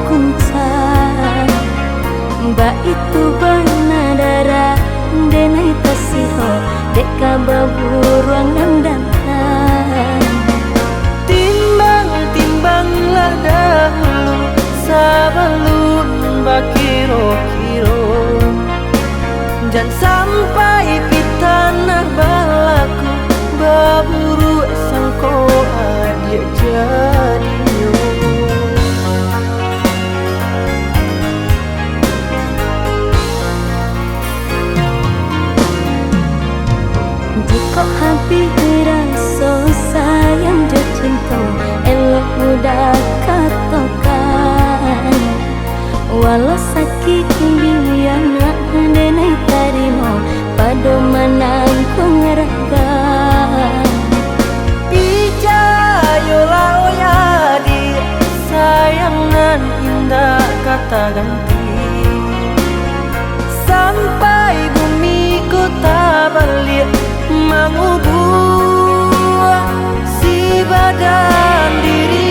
kuncang ba itu banadara denai tasiho deka baburuang dandan timbang-timbanglah dahulu sebelum bakiro-kiro jangan sampai di tanah balaku baburu sangko adia jadiyo jika habis rasa sayang jo cinta elok mudah katakan walau sakit biana denai tarimo pada manang ku ngeragan pijayolah oyadi sayang nan indah kata ganti sampai bumi ku tak balik mengubur si badan diri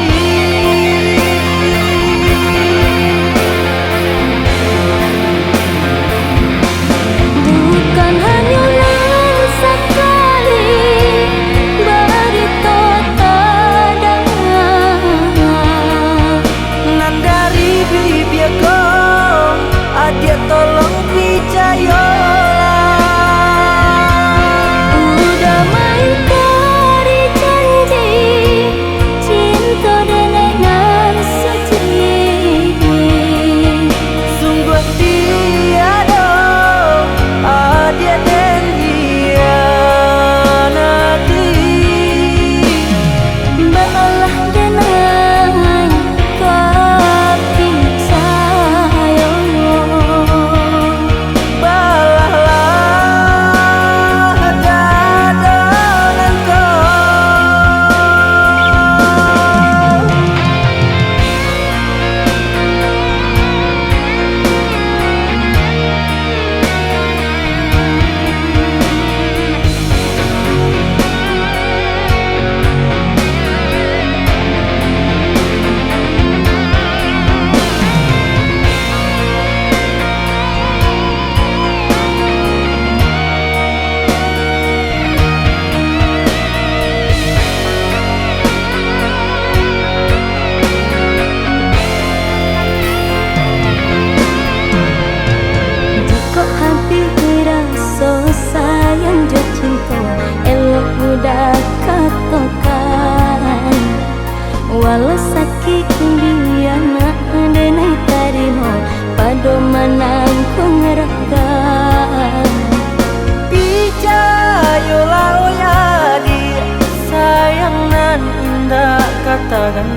dia tolong pijayolah udah main kari janji cinta dengan suci sungguh tiada dia dan hianati balah dengan kaki walau sakit biana denai tarimo pada manang ku ngeragan pijayolah oyadi sayang nan indah kata ganti